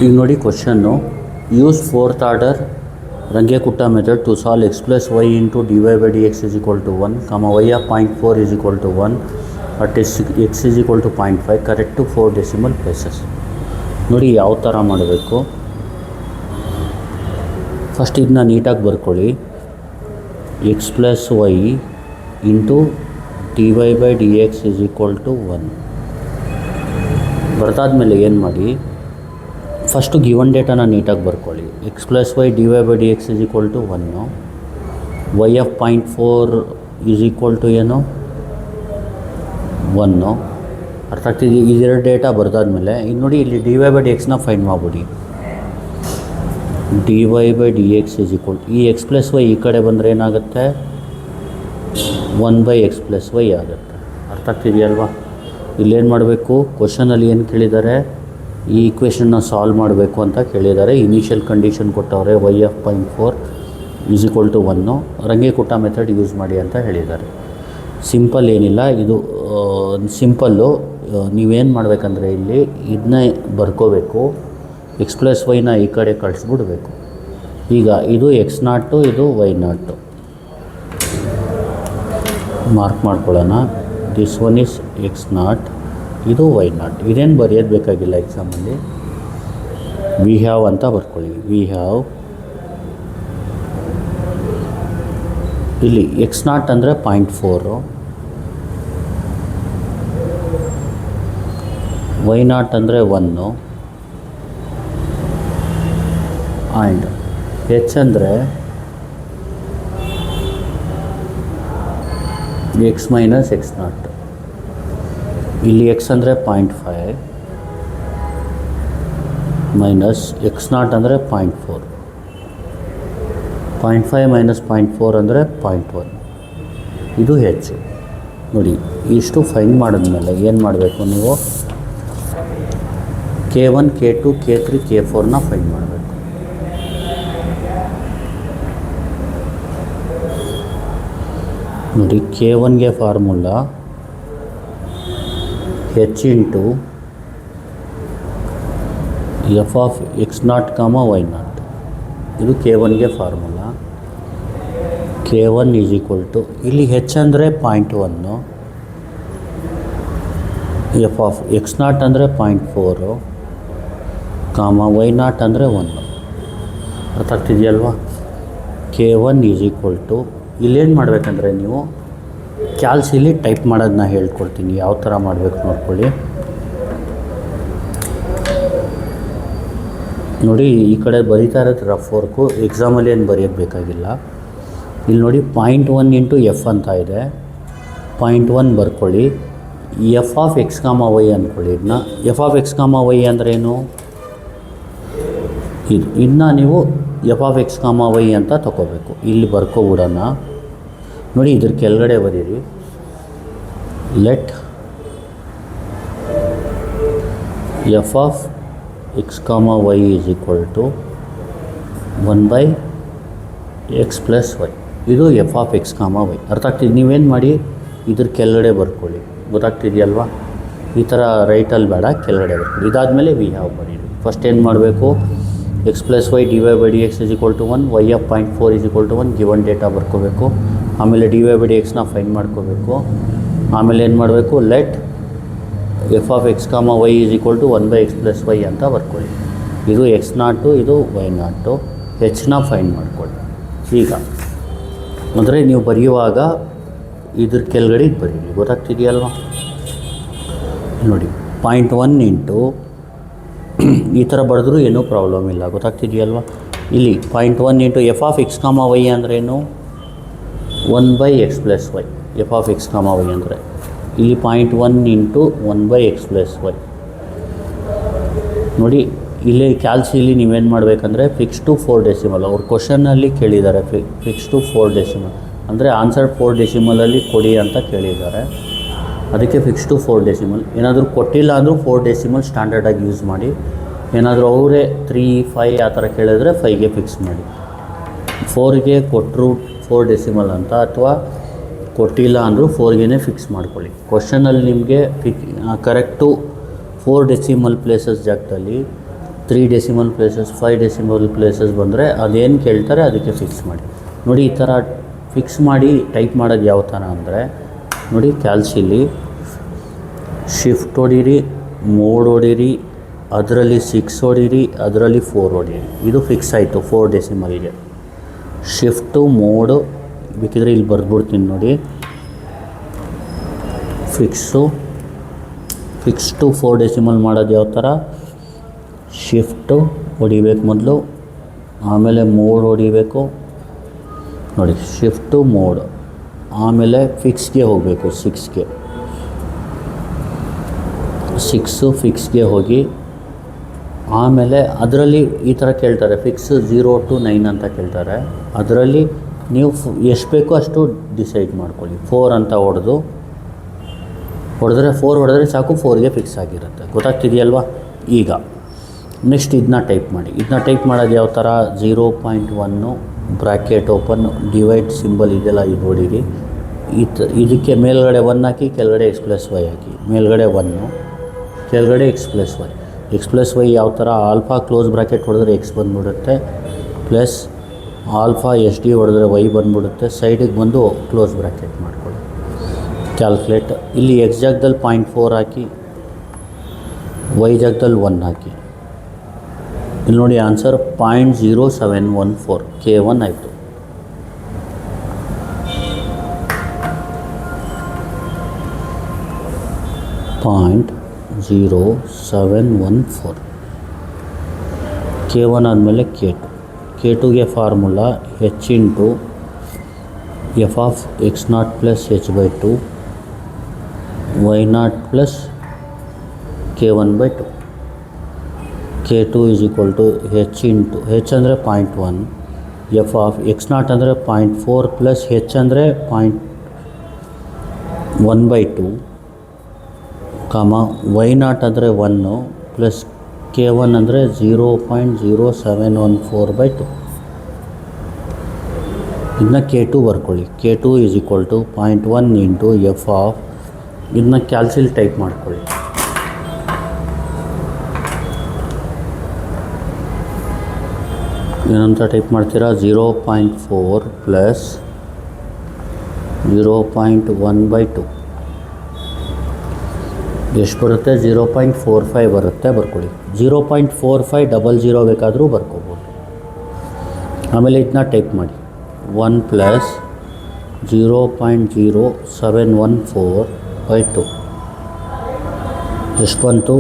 ಈಗ ನೋಡಿ question, use fourth order Runge Kutta method to solve x plus y into dy by dx is equal to 1, y of 0.4 is equal to 1 at x is equal to 0.5, correct to 4 decimal places. ನೋಡಿ ಯಾವ ಥರ ಮಾಡಬೇಕು. First ಇದನ್ನ ನೀಟಾಗಿ ಬರ್ಕೊಳ್ಳಿ. x plus y into dy by dx is equal to 1 ಬರ್ತಾದ್ಮೇಲೆ ಏನು ಮಾಡಿ, first given ಡೇಟಾನ ನೀಟಾಗಿ ಬರ್ಕೊಳ್ಳಿ. x plus y dy by dx is equal to 1, y of 0.4 is equal to ಏನು 1. ಅರ್ಥ ಆಗ್ತಿದೆ. ಇದೆರಡು ಡೇಟಾ ಬರ್ದಾದ್ಮೇಲೆ ಇನ್ನು ನೋಡಿ ಇಲ್ಲಿ dy by dxನ ಫೈಂಡ್ ಮಾಡ್ಬಿಡಿ. dy by dx is equal to ಈ x plus y ಈ ಕಡೆ ಬಂದರೆ ಏನಾಗುತ್ತೆ 1/x plus y ಆಗುತ್ತೆ. ಅರ್ಥ ಆಗ್ತಿದೆಯಲ್ವಾ? ಇಲ್ಲೇನು ಮಾಡಬೇಕು, ಕ್ವಶನಲ್ಲಿ ಏನು ಕೇಳಿದ್ದಾರೆ, ಈ ಈಕ್ವೇಷನ್ನ ಸಾಲ್ವ್ ಮಾಡಬೇಕು ಅಂತ ಕೇಳಿದ್ದಾರೆ. ಇನಿಷಿಯಲ್ ಕಂಡೀಷನ್ ಕೊಟ್ಟವ್ರೆ, y of 0.4 is equal to 1, Runge Kutta method use ಮಾಡಿ ಅಂತ ಹೇಳಿದ್ದಾರೆ. ಸಿಂಪಲ್ ಏನಿಲ್ಲ, ಇದು ಸಿಂಪಲ್ಲು. ನೀವೇನು ಮಾಡಬೇಕಂದ್ರೆ ಇಲ್ಲಿ ಇದನ್ನ ಬರ್ಕೋಬೇಕು, x plus yನ ಈ ಕಡೆ ಕಳಿಸ್ಬಿಡ್ಬೇಕು. ಈಗ ಇದು x0, ಇದು y0 ಮಾರ್ಕ್ ಮಾಡ್ಕೊಳ್ಳೋಣ. ದಿಸ್ ಒನ್ ಇಸ್ x0, ಇದು y0. ಇದೇನು ಬರೆಯೋದು ಬೇಕಾಗಿಲ್ಲ ಎಕ್ಸಾಮಲ್ಲಿ. ವಿ ಹ್ಯಾವ್ ಅಂತ ಬರ್ಕೊಳ್ಳಿ. ವಿ ಹ್ಯಾವ್ ಇಲ್ಲಿ x0 ಅಂದರೆ 0.4, y0 ಅಂದರೆ 1 ಆ್ಯಂಡ್ h ಅಂದರೆ x ಮೈನಸ್ x0. ಇಲ್ಲಿ x ಅಂದರೆ 0.5 ಮೈನಸ್ x0 ಅಂದರೆ 0.4. 0.5 ಮೈನಸ್ 0.4 ಅಂದರೆ 0.1. ಇದು ಹೆಚ್ಚು. ನೋಡಿ ಇಷ್ಟು ಫೈಂಡ್ ಮಾಡಿದ್ಮೇಲೆ ಏನು ಮಾಡಬೇಕು, ನೀವು K1 K2 K3 K4ನ ಫೈಂಡ್ ಮಾಡಬೇಕು. ನೋಡಿ K1ಗೆ formula h into f of x0, y0. ಇದು K1ಗೆ formula. K1 is equal to ಇಲ್ಲಿ h ಅಂದರೆ 0.1, ಎಫ್ ಆಫ್ x0 ಅಂದರೆ 0.4, y0 ಅಂದರೆ 1. ಅರ್ಥ ಆಗ್ತಿದೆಯಲ್ವಾ? K1 ಈಸ್ ಈಕ್ವಲ್ ಟು ಇಲ್ಲೇನು ಮಾಡಬೇಕಂದ್ರೆ, ನೀವು ಕ್ಯಾಲ್ಸಿಲಿ ಟೈಪ್ ಮಾಡೋದನ್ನ ಹೇಳ್ಕೊಡ್ತೀನಿ, ಯಾವ ಥರ ಮಾಡಬೇಕು ನೋಡ್ಕೊಳ್ಳಿ. ನೋಡಿ ಈ ಕಡೆ ಬರೀತಾ ಇರೋದು ರಫ್ ವರ್ಕು, ಎಕ್ಸಾಮಲ್ಲಿ ಏನು ಬರೆಯೋದು ಬೇಕಾಗಿಲ್ಲ. ಇಲ್ಲಿ ನೋಡಿ 0.1 ಇಂಟು ಎಫ್ ಅಂತ ಇದೆ, 0.1 ಬರ್ಕೊಳ್ಳಿ. ಎಫ್ ಆಫ್ x, y ಅಂದ್ಕೊಳ್ಳಿ. ಇದನ್ನ ಎಫ್ ಆಫ್ x, y ಅಂದ್ರೇನು, ಇದನ್ನ ನೀವು ಎಫ್ ಆಫ್ x, y ಅಂತ ತಗೋಬೇಕು. ಇಲ್ಲಿ ಬರ್ಕೊಬಿಡೋಣ. ನೋಡಿ ಇದ್ರ ಕೆಳಗಡೆ ಬರೀರಿ, let f of x, y is equal to 1/x plus y. ಇದು ಎಫ್ ಆಫ್ x, y. ಅರ್ಥ ಆಗ್ತಿದೆ? ನೀವೇನು ಮಾಡಿ ಇದ್ರ ಕೆಳಗಡೆ ಬರ್ಕೊಳ್ಳಿ. ಗೊತ್ತಾಗ್ತಿದೆಯಲ್ವಾ? ಈ ಥರ ರೈಟಲ್ಲಿ ಬೇಡ, ಕೆಳಗಡೆ ಬರ್ಕೊಳ್ಳಿ. ಇದಾದಮೇಲೆ ವಿ ಹ್ಯಾವ್ ಬರೀರಿ. ಫಸ್ಟ್ ಏನು ಮಾಡಬೇಕು, x plus y dy by dx is equal to 1, y of 0.4 is equal to 1, given data ಬರ್ಕೋಬೇಕು. ಆಮೇಲೆ dy by dxನ ಫೈಂಡ್ ಮಾಡ್ಕೋಬೇಕು. ಆಮೇಲೆ ಏನು ಮಾಡಬೇಕು, let f of x, y is equal to 1/x plus y ಅಂತ ಬರ್ಕೊಳ್ಳಿ. ಇದು x0, ಇದು y0, hನ ಫೈಂಡ್ ಮಾಡ್ಕೊಳ್ಳಿ. ಈಗ ಅಂದರೆ ನೀವು ಬರೆಯುವಾಗ ಇದ್ರ ಕೆಳಗಡೆ ಬರೀರಿ. ಗೊತ್ತಾಗ್ತಿದೆಯಲ್ವ? ನೋಡಿ 0.1 ಇಂಟು ಈ ಥರ ಬರೆದ್ರೂ ಏನೂ ಪ್ರಾಬ್ಲಮ್ ಇಲ್ಲ. ಗೊತ್ತಾಗ್ತಿದೆಯಲ್ವ? ಇಲ್ಲಿ 0.1 into f of x, y ಅಂದ್ರೇನು 1/x plus y. F of x, y ಅಂದರೆ ಇಲ್ಲಿ 0.1 ಇಂಟು 1/x plus y. ನೋಡಿ ಇಲ್ಲಿ ಕ್ಯಾಲ್ಸಿಲಿ ನೀವೇನು ಮಾಡಬೇಕಂದ್ರೆ ಫಿಕ್ಸ್ ಟು 4 ಡೆಸಿಮಲ್. ಅವ್ರ ಕ್ವಶನಲ್ಲಿ ಕೇಳಿದ್ದಾರೆ ಫಿಕ್ಸ್ ಟು 4 ಡೆಸಿಮಲ್ ಅಂದರೆ ಆನ್ಸರ್ 4 ಡೆಸಿಮಲಲ್ಲಿ ಕೊಡಿ ಅಂತ ಕೇಳಿದ್ದಾರೆ. ಅದಕ್ಕೆ ಫಿಕ್ಸ್ ಟು 4 ಡೆಸಿಮಲ್. ಏನಾದರೂ ಕೊಟ್ಟಿಲ್ಲ ಅಂದರೂ 4 ಡೆಸಿಮಲ್ ಸ್ಟ್ಯಾಂಡರ್ಡಾಗಿ ಯೂಸ್ ಮಾಡಿ. ಏನಾದರೂ ಅವರೇ 3, 5 ಆ ಥರ ಕೇಳಿದ್ರೆ 5ಗೆ ಫಿಕ್ಸ್ ಮಾಡಿ. 4ಗೆ ಕೊಟ್ಟರು 4 ಡೆಸಿಮಲ್ ಅಂತ, ಅಥವಾ ಕೊಟ್ಟಿಲ್ಲ ಅಂದರೂ 4ಗೆ ಫಿಕ್ಸ್ ಮಾಡ್ಕೊಳ್ಳಿ. ಕ್ವಶನಲ್ಲಿ ನಿಮಗೆ ಕರೆಕ್ಟು 4 ಡೆಸಿಮಲ್ ಪ್ಲೇಸಸ್ ಜಾಗದಲ್ಲಿ 3 ಡೆಸಿಮಲ್ ಪ್ಲೇಸಸ್ 5 ಡೆಸಿಮಲ್ ಪ್ಲೇಸಸ್ ಬಂದರೆ ಅದೇನು ಕೇಳ್ತಾರೆ ಅದಕ್ಕೆ ಫಿಕ್ಸ್ ಮಾಡಿ. ನೋಡಿ ಈ ಥರ ಫಿಕ್ಸ್ ಮಾಡಿ ಟೈಪ್ ಮಾಡೋದು ಯಾವ ಥರ ಅಂದರೆ ನೋಡಿ, ಕ್ಯಾಲ್ಸಿಲಿ ಶಿಫ್ಟ್ ಹೊಡೀರಿ, ಮೋಡ್ ಹೊಡೀರಿ, ಅದರಲ್ಲಿ 6 ಹೊಡೀರಿ, ಅದರಲ್ಲಿ 4 ಹೊಡೀರಿ. ಇದು ಫಿಕ್ಸ್ ಆಯಿತು 4 ಡೆಸಿಮಲ್ಗೆ. ಶಿಫ್ಟು ಮೋಡು ಬೇಕಿದ್ರೆ ಇಲ್ಲಿ ಬರ್ದ್ಬಿಡ್ತೀನಿ ನೋಡಿ. ಫಿಕ್ಸ್ ಟು 4 ಡೆಸಿಮಲ್ ಮಾಡೋದು ಯಾವ ಥರ, ಶಿಫ್ಟು ಹೊಡಿಬೇಕು ಮೊದಲು, ಆಮೇಲೆ ಮೋಡ್ ಹೊಡಿಬೇಕು ನೋಡಿ, ಶಿಫ್ಟು ಮೋಡ್, ಆಮೇಲೆ ಫಿಕ್ಸ್ಗೆ ಹೋಗಬೇಕು, 6ಗೆ ಹೋಗಿ ಆಮೇಲೆ ಅದರಲ್ಲಿ ಈ ಥರ ಕೇಳ್ತಾರೆ, ಫಿಕ್ಸ್ 0 to 9 ಅಂತ ಕೇಳ್ತಾರೆ. ಅದರಲ್ಲಿ ನೀವು ಎಷ್ಟು ಬೇಕೋ ಅಷ್ಟು ಡಿಸೈಡ್ ಮಾಡ್ಕೊಳ್ಳಿ. 4 ಅಂತ ಹೊಡೆದ್ರೆ 4 ಹೊಡೆದ್ರೆ ಸಾಕು, 4ಗೆ ಫಿಕ್ಸ್ ಆಗಿರುತ್ತೆ. ಗೊತ್ತಾಗ್ತಿದೆಯಲ್ವಾ? ಈಗ ನೆಕ್ಸ್ಟ್ ಇದನ್ನ ಟೈಪ್ ಮಾಡಿ. ಇದನ್ನ ಟೈಪ್ ಮಾಡೋದು ಯಾವ ಥರ, 0.1 ಬ್ರ್ಯಾಕೆಟ್ ಓಪನ್, ಡಿವೈಡ್ ಸಿಂಬಲ್ ಇದೆಲ್ಲ ಇದು ಹೊಡೀರಿ. ಇದಕ್ಕೆ ಮೇಲ್ಗಡೆ 1 ಹಾಕಿ, ಕೆಳಗಡೆ x+y ಹಾಕಿ. ಮೇಲ್ಗಡೆ 1, ಕೆಳಗಡೆ x+y. x+y ಯಾವ ಥರ, ಆಲ್ಫಾ ಕ್ಲೋಸ್ ಬ್ರ್ಯಾಕೆಟ್ ಹೊಡೆದ್ರೆ x ಬಂದುಬಿಡುತ್ತೆ, ಪ್ಲಸ್ ಆಲ್ಫಾ SD ಹೊಡೆದ್ರೆ y ಬಂದುಬಿಡುತ್ತೆ. ಸೈಡಿಗೆ ಬಂದು ಕ್ಲೋಸ್ ಬ್ರ್ಯಾಕೆಟ್ ಮಾಡ್ಕೊಳ್ಳಿ. ಕ್ಯಾಲ್ಕುಲೇಟ್, ಇಲ್ಲಿ x ಜಾಗದಲ್ಲಿ 0.4 ಹಾಕಿ, y ಜಾಗದಲ್ಲಿ 1 ಹಾಕಿ. ಇಲ್ಲಿ ನೋಡಿ ಆನ್ಸರ್ 0.0714 K1 ಆಯಿತು. .0714 K1 ಆದಮೇಲೆ K2ಗೆ formula h into f of x0 plus h/2 y0 plus K1/2. K2 is equal to h into h ಅಂದರೆ 0.1, f ಆಫ್ x0 ಅಂದರೆ 0.4 ಪ್ಲಸ್ h ಅಂದರೆ 1/2 ಕಾಮ y0 ಅಂದರೆ 1 ಪ್ಲಸ್ K1 ಅಂದರೆ 0.0714/2. ಇದನ್ನ K2 ಬರ್ಕೊಳ್ಳಿ. K2 is equal to 0.1 into f of, ಇದನ್ನ ಕ್ಯಾಲ್ಸಿಲ್ ಟೈಪ್ ಮಾಡ್ಕೊಳ್ಳಿ. ಏನಂತ ಟೈಪ್ ಮಾಡ್ತೀರಾ, 0.4 ಪ್ಲಸ್ 0.1/2 ಎಷ್ಟು ಬರುತ್ತೆ, 0.45 ಬರುತ್ತೆ. ಬರ್ಕೊಳ್ಳಿ. 0.4500 ಬೇಕಾದರೂ ಬರ್ಕೋಬೋದು. ಆಮೇಲೆ ಇದನ್ನ ಟೈಪ್ ಮಾಡಿ, 1 ಪ್ಲಸ್ 0.0714/2 ಎಷ್ಟು ಬಂತು,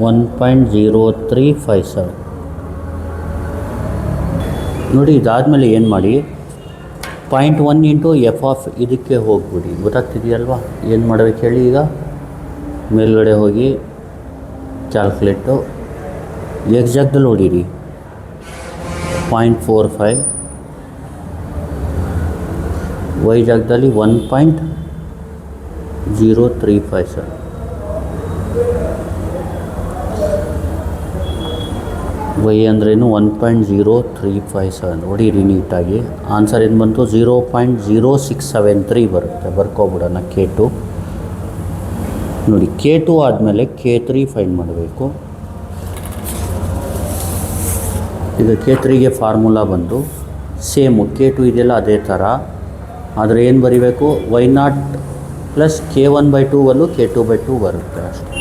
1.0357. ನೋಡಿ ಇದಾದಮೇಲೆ ಏನು ಮಾಡಿ, 0.1 ಇಂಟು ಎಫ್ ಆಫ್ ಇದಕ್ಕೆ ಹೋಗ್ಬಿಡಿ. ಗೊತ್ತಾಗ್ತಿದೆಯಲ್ವಾ ಏನು ಮಾಡಬೇಕು ಹೇಳಿ. ಈಗ ಮೇಲ್ಗಡೆ ಹೋಗಿ ಕ್ಯಾಲ್ಕುಲೇಟು, x ಜಾಗದಲ್ಲಿ ಹೊಡೀರಿ 0.45, y ಜಾಗದಲ್ಲಿ 1.0357. y ಅಂದ್ರೇನು 1.0357 ಹೊಡೀರಿ ನೀಟಾಗಿ. ಆನ್ಸರ್ ಏನು ಬಂತು, 0.0673 ಬರುತ್ತೆ. ಬರ್ಕೊಬಿಡೋಣ K2. ನೋಡಿ K2 ಆದಮೇಲೆ K3 ಫೈಂಡ್ ಮಾಡಬೇಕು. ಈಗ K3ಗೆ ಫಾರ್ಮುಲಾ ಬಂದು ಸೇಮು K2 ಇದೆಯಲ್ಲ ಅದೇ ಥರ, ಆದರೆ ಏನು ಬರೀಬೇಕು, y0 ಪ್ಲಸ್ K1/2 ಅಲ್ಲೂ K2/2 ಬರುತ್ತೆ ಅಷ್ಟೇ.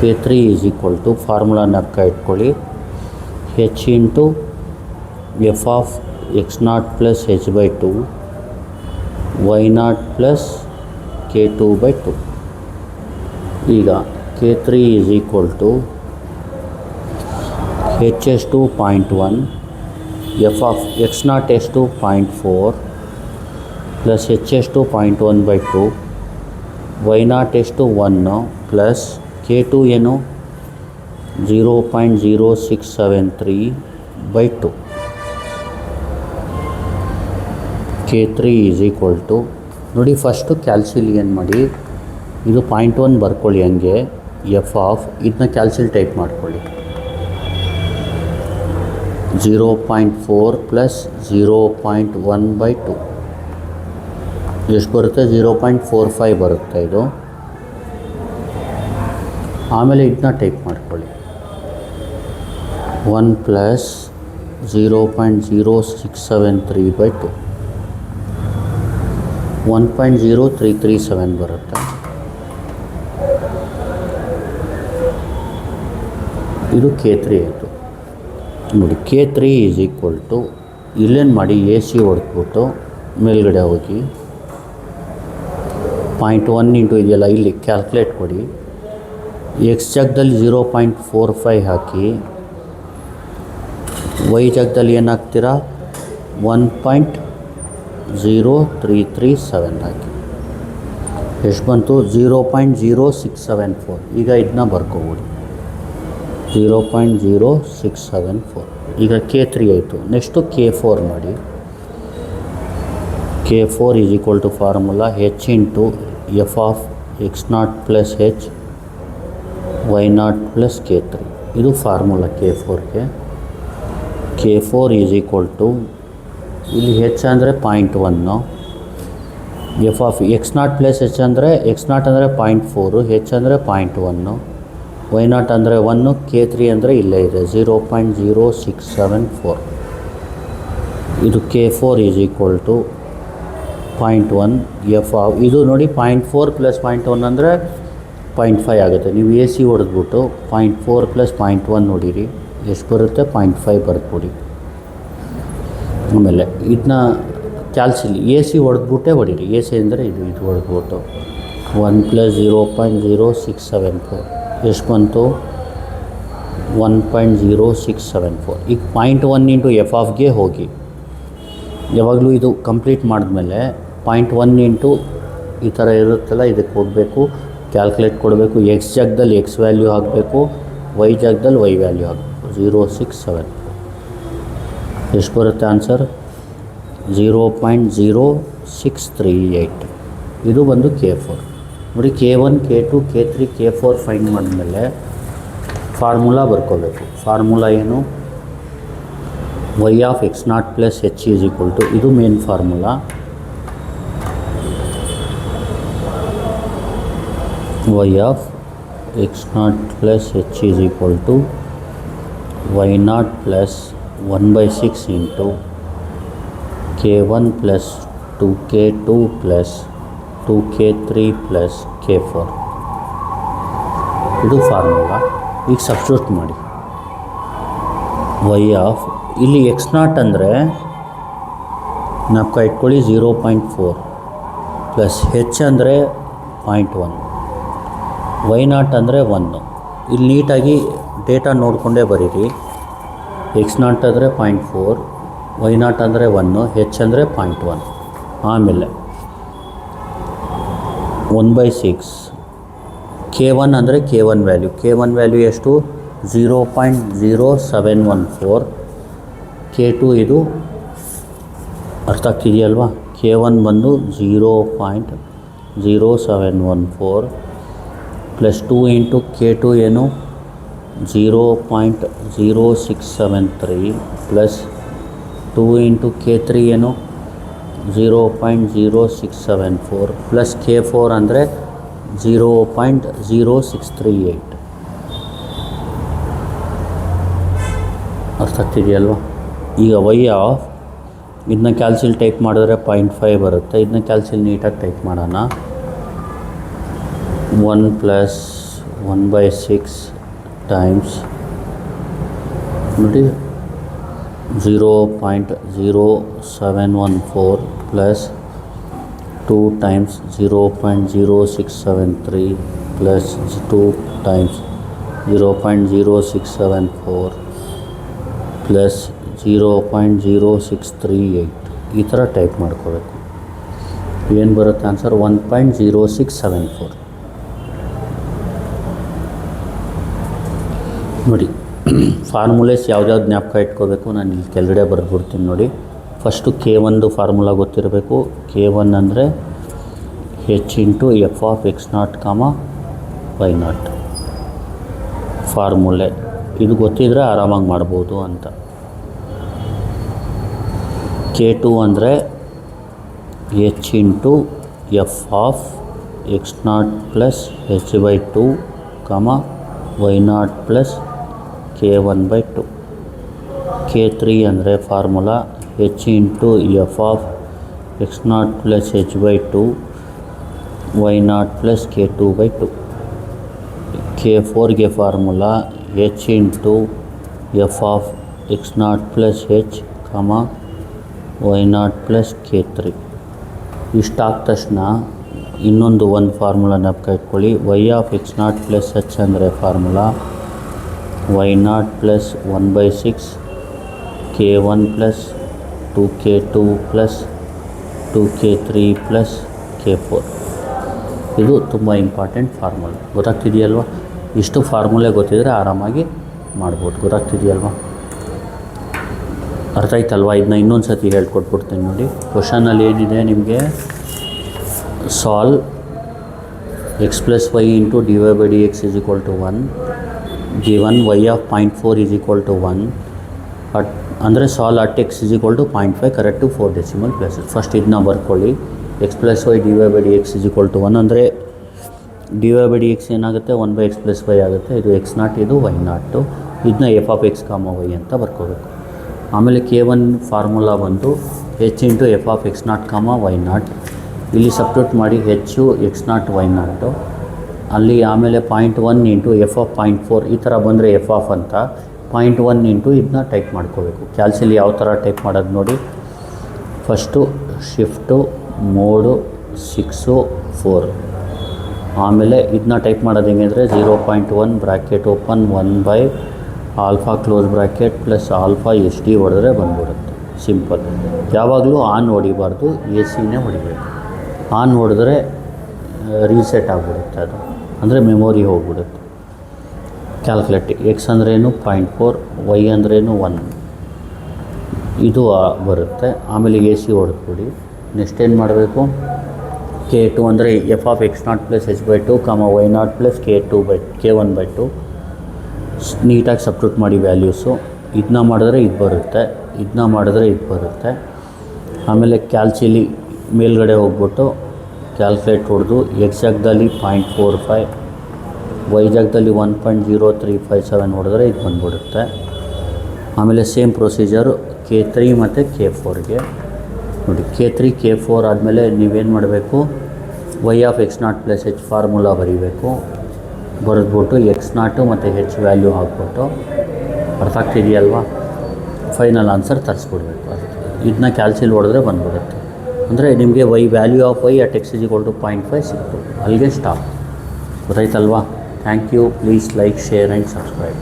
K3 ಈಸ್ ಈಕ್ವಲ್ ಟು ಫಾರ್ಮುಲಾನ ಇಟ್ಕೊಳ್ಳಿ, h into f of x0 plus h/2 y0 plus K2/2. ಈಗ K3 is equal to h ಎಷ್ಟು 0.1, ಎಫ್ ಆಫ್ x0 ಎಷ್ಟು 0.4 ಪ್ಲಸ್ h ಎಷ್ಟು 0.1/2, y0 ಎಷ್ಟು 1 ಪ್ಲಸ್ K2 ಏನು 0.0673/2. K3 ಈಸ್ ಈಕ್ವಲ್ ಟು, ನೋಡಿ first ಕ್ಯಾಲ್ಸಿಲ್ ಏನು ಮಾಡಿ, ಇದು 0.1 ಬರ್ಕೊಳ್ಳಿ ಹಂಗೆ, ಎಫ್ ಆಫ್ ಇದನ್ನ ಕ್ಯಾಲ್ಸಿಲ್ ಟೈಪ್ ಮಾಡ್ಕೊಳ್ಳಿ. 0.4 ಪ್ಲಸ್ 0.1/2 ಎಷ್ಟು ಬರುತ್ತೆ, 0.45 ಬರುತ್ತೆ ಇದು. ಆಮೇಲೆ ಇದನ್ನ ಟೈಪ್ ಮಾಡ್ಕೊಳ್ಳಿ. 1 ಪ್ಲಸ್ 0.0673/2 1.0337 ಬರುತ್ತೆ. ಇದು K3 ಆಯಿತು. ನೋಡಿ K3 ಈಸ್ ಈಕ್ವಲ್ ಟು ಇಲ್ಲೇನು ಮಾಡಿ ಎ ಸಿ ಹೊಡೆದ್ಬಿಟ್ಟು ಮೇಲ್ಗಡೆ ಹೋಗಿ 0.1 ಇಂಟು ಇದೆಯಲ್ಲ ಇಲ್ಲಿ ಕ್ಯಾಲ್ಕುಲೇಟ್ ಕೊಡಿ. ಎಕ್ಸ್ ಜಾಗದಲ್ಲಿ 0.45 ಹಾಕಿ, ವೈ ಜಾಗದಲ್ಲಿ ಏನು ಹಾಕ್ತೀರಾ 1.0337 ಹಾಕಿ. ಎಷ್ಟು ಬಂತು 0.0674. ಈಗ ಇದನ್ನ ಬರ್ಕೋಬೋದು 0.0674. ಈಗ K3 ಆಯಿತು. ನೆಕ್ಸ್ಟು K4 ಮಾಡಿ. K4 is equal to formula H into f of x0 plus H y0 plus K3. ಇದು ಫಾರ್ಮುಲಾ K4ಗೆ. K4 ಈಸ್ ಈಕ್ವಲ್ ಟು ಇಲ್ಲಿ H ಅಂದರೆ 0.1, f of x0 plus H ಅಂದರೆ x0 ಅಂದರೆ 0.4, H ಅಂದರೆ 0.1, y0 ಅಂದರೆ 1, K3 ಅಂದರೆ ಇಲ್ಲೇ ಇದೆ 0.0674. ಇದು K4 is equal to 0.1 f of ಇದು ನೋಡಿ 0.4 ಪ್ಲಸ್ 0.1 ಅಂದರೆ 0.5 ಆಗುತ್ತೆ. ನೀವು ಎ ಸಿ ಹೊಡೆದ್ಬಿಟ್ಟು 0.4 ಪ್ಲಸ್ 0.1 ನೋಡಿರಿ ಎಷ್ಟು ಬರುತ್ತೆ 0.5 ಬರೆದ್ಬಿಡಿ. ಆಮೇಲೆ ಇದನ್ನ ಕ್ಯಾಲ್ಸಿಲಿ ಎ ಸಿ ಹೊಡೆದ್ಬಿಟ್ಟೆ ಹೊಡೀರಿ. ಎ ಸಿ ಅಂದರೆ ಇದು ಹೊಡೆದ್ಬಿಟ್ಟು 1 ಪ್ಲಸ್ 0.0674 ಎಷ್ಟು ಬಂತು 1.0674. ಈಗ 0.1 ಇಂಟು ಎಫ್ ಆಫ್ಗೆ ಹೋಗಿ. ಯಾವಾಗಲೂ ಇದು ಕಂಪ್ಲೀಟ್ ಮಾಡಿದ್ಮೇಲೆ 0.1 ಇಂಟು ಈ ಥರ ಇರುತ್ತಲ್ಲ ಇದಕ್ಕೆ ಹೋಗಬೇಕು, ಕ್ಯಾಲ್ಕುಲೇಟ್ ಕೊಡಬೇಕು. ಎಕ್ಸ್ ಜಾಗದಲ್ಲಿ ಎಕ್ಸ್ ವ್ಯಾಲ್ಯೂ ಹಾಕಬೇಕು, ವೈ ಜಾಗದಲ್ಲಿ ವೈ ವ್ಯಾಲ್ಯೂ ಹಾಕಬೇಕು. 0.0674 ಎಷ್ಟು ಬರುತ್ತೆ ಆನ್ಸರ್ 0.0638. ಇದು ಬಂದು K4. ನೋಡಿ K1 K2 K3 K4 find ಮಾಡಿದ್ಮೇಲೆ ಫಾರ್ಮುಲಾ ಬರ್ಕೋಬೇಕು. ಫಾರ್ಮುಲಾ ಏನು y of x0 plus H is equal to ಇದು main formula. y of x0 plus H is equal to y0 plus 1/6 into K1 plus 2K2 plus 2K3 plus K4. ಇದು formula. ಈಗ substitute ಮಾಡಿ. y of ಇಲ್ಲಿ x0 ಅಂದರೆ ನಾಲ್ಕು ಇಟ್ಕೊಳ್ಳಿ 0.4 plus H ಅಂದರೆ 0.1, y0 ಅಂದರೆ 1. ಇಲ್ಲಿ ನೀಟಾಗಿ ಡೇಟಾ ನೋಡಿಕೊಂಡೇ ಬರೀರಿ. x0 ಅಂದರೆ 0.4, y0 ಅಂದರೆ 1, H ಅಂದರೆ 0.1. ಆಮೇಲೆ 1/6 K1 ಅಂದರೆ K1 ವ್ಯಾಲ್ಯೂ. K1 ವ್ಯಾಲ್ಯೂ ಎಷ್ಟು 0.0714. K2 ಇದು ಅರ್ಥ ಆಗ್ತಿದೆಯಲ್ವಾ. K1 ಬಂದು 0.0714 ಪ್ಲಸ್ 2 ಇಂಟು K2 ಏನು 0.0673 ಪ್ಲಸ್ 2 ಇಂಟು K3 ಏನು 0.0674 ಪ್ಲಸ್ K4 ಅಂದರೆ 0.0638. ಅರ್ಥ ಆಗ್ತಿದೆಯಲ್ವಾ. ಈಗ y ಆಫ್ ಇದನ್ನ ಕ್ಯಾಲ್ಸಿಲ್ ಟೈಪ್ ಮಾಡಿದ್ರೆ 0.5 ಬರುತ್ತೆ. ಇದನ್ನ ಕ್ಯಾಲ್ಸಿಲ್ ನೀಟಾಗಿ ಟೈಪ್ ಮಾಡೋಣ. 1 ಪ್ಲಸ್ 1/6 ಟೈಮ್ಸ್ ನೋಡಿ 0.0714 plus 2 times 0.0673 plus 2 times 0.0674 plus 0.0638. ಈ ಥರ ಟೈಪ್ ಮಾಡ್ಕೋಬೇಕು. ಏನು ಬರುತ್ತೆ ಆನ್ಸರ್ 1.0674. ನೋಡಿ ಫಾರ್ಮುಲೇಸ್ ಯಾವ್ದಾವ್ದು ಜ್ಞಾಪಕ ಇಟ್ಕೋಬೇಕು ನಾನು ಇಲ್ಲಿ ಕೆಳಗಡೆ ಬರೆದ್ಬಿಡ್ತೀನಿ ನೋಡಿ. ಫಸ್ಟು K1 ಫಾರ್ಮುಲಾ ಗೊತ್ತಿರಬೇಕು. K1 ಅಂದರೆ H into f of x0 y0 formula. ಇದು ಗೊತ್ತಿದ್ರೆ ಆರಾಮಾಗಿ ಮಾಡ್ಬೋದು ಅಂತ. K2 ಅಂದರೆ H into f of x0 plus H/2 y0 plus K1/2. K3 ಅಂದರೆ formula H into f of x not plus H by 2 y not plus K2 by 2. K4ಗೆ formula H into f of x not plus H y not plus K3. ಇಷ್ಟಾದ ತಕ್ಷಣ ಇನ್ನೊಂದು formula ನೆನಪು ಇಟ್ಕೊಳ್ಳಿ. Y of x not plus H ಅಂದರೆ formula Y not plus 1/6 K1 plus 2K2 plus 2K3 plus K4. ಇದು ತುಂಬ important formula. ಗೊತ್ತಾಗ್ತಿದೆಯಲ್ವ? ಇಷ್ಟು ಫಾರ್ಮುಲೆ ಗೊತ್ತಿದ್ದರೆ ಆರಾಮಾಗಿ ಮಾಡ್ಬೋದು. ಗೊತ್ತಾಗ್ತಿದೆಯಲ್ವ? ಅರ್ಥ ಆಯ್ತಲ್ವ? ಇದನ್ನ ಇನ್ನೊಂದು ಸತಿ ಹೇಳ್ಕೊಟ್ಬಿಡ್ತೀನಿ ನೋಡಿ. ಕ್ವಶನಲ್ಲಿ ಏನಿದೆ ನಿಮಗೆ, solve x plus y into d y by d x is equal to 1 given y of 0.4 is equal to 1 at ಅಂದರೆ solve at x is equal to 0.5 correct to 4 decimal places. First ಇದನ್ನ ಬರ್ಕೊಳ್ಳಿ. X plus y d y by d x is equal to 1 ಅಂದರೆ d y by d x ಏನಾಗುತ್ತೆ, 1/x plus y ಆಗುತ್ತೆ. ಇದು x not, ಇದು Y ನಾಟು. ಇದನ್ನ F of X Y ಅಂತ ಬರ್ಕೋಬೇಕು. ಆಮೇಲೆ K1 ಫಾರ್ಮುಲಾ ಬಂದು H into f of x not why not. ಇಲ್ಲಿ ಸಬ್ಸ್ಟಿಟ್ಯೂಟ್ ಮಾಡಿ ಹೆಚ್ಚು ಎಕ್ಸ್ ನಾಟ್ ವೈ ನಾಟು. ಅಲ್ಲಿ ಆಮೇಲೆ 0.1 ಇಂಟು ಎಫ್ ಆಫ್ 0.4 ಈ ಥರ ಬಂದರೆ ಎಫ್ ಆಫ್ ಅಂತ 0.1 ಇಂಟು ಇದನ್ನ ಟೈಪ್ ಮಾಡ್ಕೋಬೇಕು. ಕ್ಯಾಲ್ಸಿಲಿ ಯಾವ ಥರ ಟೈಪ್ ಮಾಡೋದು ನೋಡಿ. First shift mode 6 4. ಆಮೇಲೆ ಇದನ್ನ ಟೈಪ್ ಮಾಡೋದು ಹೆಂಗೆ ಅಂದರೆ 0.1 bracket open 1 alpha close bracket plus alpha S D ಹೊಡೆದ್ರೆ ಬಂದ್ಬಿಡುತ್ತೆ. ಸಿಂಪಲ್. ಯಾವಾಗಲೂ ಆನ್ ಹೊಡಿಬಾರ್ದು, ಎ ಸಿನೇ ಹೊಡಿಬೇಕು. ಆನ್ ಹೊಡೆದ್ರೆ ರೀಸೆಟ್ ಆಗಿಬಿಡುತ್ತೆ, ಅದು ಅಂದರೆ ಮೆಮೊರಿ ಹೋಗ್ಬಿಡುತ್ತೆ. ಕ್ಯಾಲ್ಕುಲೇಟ್ ಎಕ್ಸ್ ಅಂದ್ರೇನು 0.4, ವೈ ಅಂದ್ರೇನು 1 ಇದು ಬರುತ್ತೆ. ಆಮೇಲೆ ಎ ಸಿ ಹೊಡೆದ್ಬಿಡಿ. ನೆಕ್ಸ್ಟ್ ಏನು ಮಾಡಬೇಕು, K2 ಅಂದರೆ F of x not plus H by 2 y not plus K1 by 2 ನೀಟಾಗಿ ಸಬ್ಸ್ಟಿಟ್ಯೂಟ್ ಮಾಡಿ ವ್ಯಾಲ್ಯೂಸು. ಇದನ್ನ ಮಾಡಿದ್ರೆ ಇದು ಬರುತ್ತೆ, ಇದನ್ನ ಮಾಡಿದ್ರೆ ಇದು ಬರುತ್ತೆ. ಆಮೇಲೆ ಕ್ಯಾಲ್ಸಿಲಿ ಮೇಲ್ಗಡೆ ಹೋಗ್ಬಿಟ್ಟು ಕ್ಯಾಲ್ಕುಲೇಟ್ ಹೊಡೆದು ಎಕ್ಸ್ ಜಾಗದಲ್ಲಿ 0.45, ವೈ ಜಾಗದಲ್ಲಿ 1.0357 ಹೊಡೆದ್ರೆ ಇದು ಬಂದ್ಬಿಡುತ್ತೆ. ಆಮೇಲೆ ಸೇಮ್ ಪ್ರೊಸೀಜರು K3 ಮತ್ತು K4ಗೆ ನೋಡಿ. K3 K4 ಆದಮೇಲೆ ನೀವೇನು ಮಾಡಬೇಕು, y of x not plus H formula ಬರೀಬೇಕು. ಬರೆದ್ಬಿಟ್ಟು ಎಕ್ಸ್ ನಾಟು ಮತ್ತು H ವ್ಯಾಲ್ಯೂ ಹಾಕ್ಬಿಟ್ಟು, ಅರ್ಥ ಆಗ್ತಿದೆಯಲ್ವಾ? Final answer ತರಿಸ್ಬಿಡ್ಬೇಕು. ಇದನ್ನ ಕ್ಯಾಲ್ಸಿಲ್ ಹೊಡೆದ್ರೆ ಬಂದ್ಬಿಡುತ್ತೆ. ಅಂದರೆ ನಿಮಗೆ y value of y at x is equal to 0.5 ಸಿಕ್ತು. ಅಲ್ಲಿಗೆ ಸ್ಟಾಪ್. ಗೊತ್ತಾಯ್ತಲ್ವಾ? Thank you. Please like, share and subscribe.